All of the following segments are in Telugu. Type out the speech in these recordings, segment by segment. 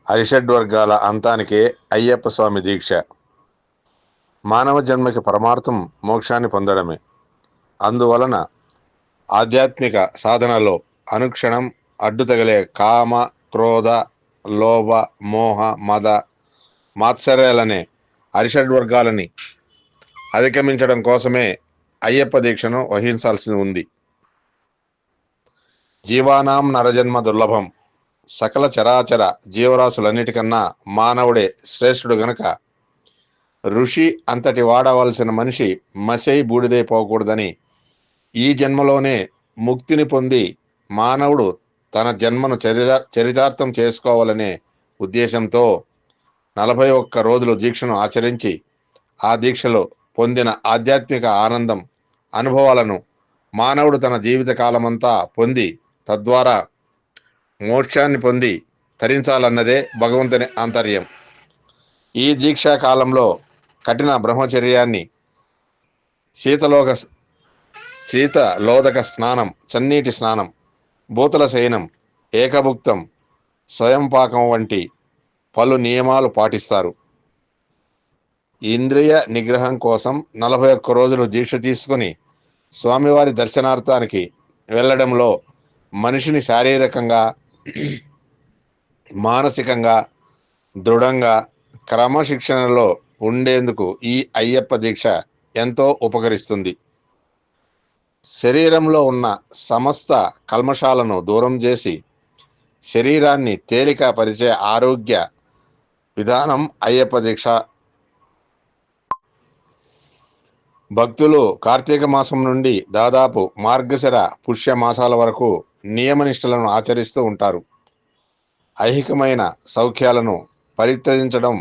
అరిషడ్వర్గాల అంతానికే అయ్యప్ప స్వామి దీక్ష. మానవ జన్మకి పరమార్థం మోక్షాన్ని పొందడమే. అందువలన ఆధ్యాత్మిక సాధనలో అనుక్షణం అడ్డుతగిలే కామ, క్రోధ, లోభ, మోహ, మద, మాత్సర్యాలనే అరిషడ్వర్గాలని అధిగమించడం కోసమే అయ్యప్ప దీక్షను వహించాల్సి ఉంది. జీవానాం నరజన్మ దుర్లభం. సకల చరాచర జీవరాశులన్నిటికన్నా మానవుడే శ్రేష్ఠుడు గనుక ఋషి అంతటి వాడవలసిన మనిషి మసై బూడిదైపోకూడదని ఈ జన్మలోనే ముక్తిని పొంది మానవుడు తన జన్మను చరితార్థం చేసుకోవాలనే ఉద్దేశంతో 41 రోజులు దీక్షను ఆచరించి ఆ దీక్షలో పొందిన ఆధ్యాత్మిక ఆనందం, అనుభవాలను మానవుడు తన జీవిత కాలమంతా పొంది తద్వారా మోక్షాన్ని పొంది తరించాలన్నదే భగవంతుని ఆంతర్యం. ఈ దీక్షా కాలంలో కఠిన బ్రహ్మచర్యాన్ని, శీతలోదక స్నానం, చన్నీటి స్నానం, భూతల శయనం, ఏకభుక్తం, స్వయంపాకం వంటి పలు నియమాలు పాటిస్తారు. ఇంద్రియ నిగ్రహం కోసం 41 రోజులు దీక్ష తీసుకుని స్వామివారి దర్శనార్థానికి వెళ్ళడంలో మనిషిని శారీరకంగా, మానసికంగా దృఢంగా క్రమశిక్షణలో ఉండేందుకు ఈ అయ్యప్ప దీక్ష ఎంతో ఉపకరిస్తుంది. శరీరంలో ఉన్న సమస్త కల్మషాలను దూరం చేసి శరీరాన్ని తేలిక పరిచే ఆరోగ్య విధానం అయ్యప్ప దీక్ష. భక్తులు కార్తీక మాసం నుండి దాదాపు మార్గశిర పుష్య మాసాల వరకు నియమనిష్టలను ఆచరిస్తూ ఉంటారు. ఐహికమైన సౌఖ్యాలను పరిత్యజించడం,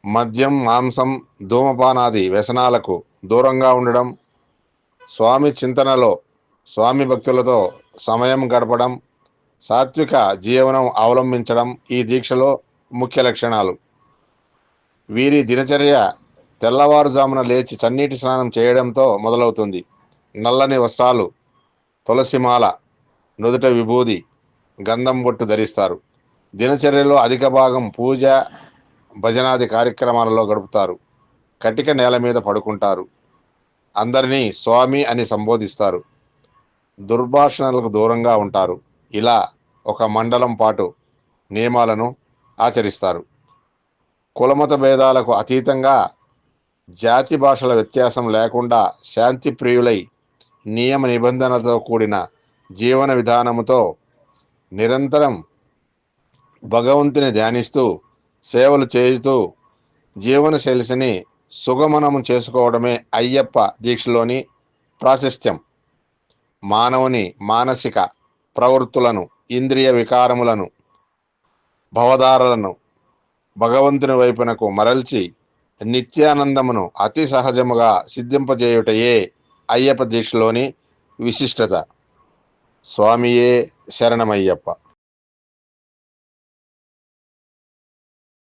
మద్యం, మాంసం, ధూమపానాది వ్యసనాలకు దూరంగా ఉండడం, స్వామి చింతనలో స్వామి భక్తులతో సమయం గడపడం, సాత్విక జీవనం అవలంబించడం ఈ దీక్షలో ముఖ్య లక్షణాలు. వీరి దినచర్య తెల్లవారుజామున లేచి చన్నీటి స్నానం చేయడంతో మొదలవుతుంది. నల్లని వస్త్రాలు, తులసిమాల, నుదుట విభూది, గంధం బొట్టు ధరిస్తారు. దినచర్యలో అధిక భాగం పూజ, భజనాది కార్యక్రమాలలో గడుపుతారు. కటిక నేల మీద పడుకుంటారు. అందరినీ స్వామి అని సంబోధిస్తారు. దుర్భాషణలకు దూరంగా ఉంటారు. ఇలా ఒక మండలం పాటు నియమాలను ఆచరిస్తారు. కులమత భేదాలకు అతీతంగా, జాతి భాషల వ్యత్యాసం లేకుండా శాంతి ప్రియులై నియమ నిబంధనలతో కూడిన జీవన విధానముతో నిరంతరం భగవంతుని ధ్యానిస్తూ సేవలు చేస్తూ జీవనశైలిని సుగమనము చేసుకోవడమే అయ్యప్ప దీక్షలోని ప్రాశస్త్యం. మానవుని మానసిక ప్రవృత్తులను, ఇంద్రియ వికారములను, భవదారాలను భగవంతుని వైపునకు మరల్చి నిత్యానందమును అతి సహజముగా సిద్ధింపజేయుటయే అయ్యప్ప దీక్షలోని విశిష్టత. స్వామియే శరణమయ్యప్ప.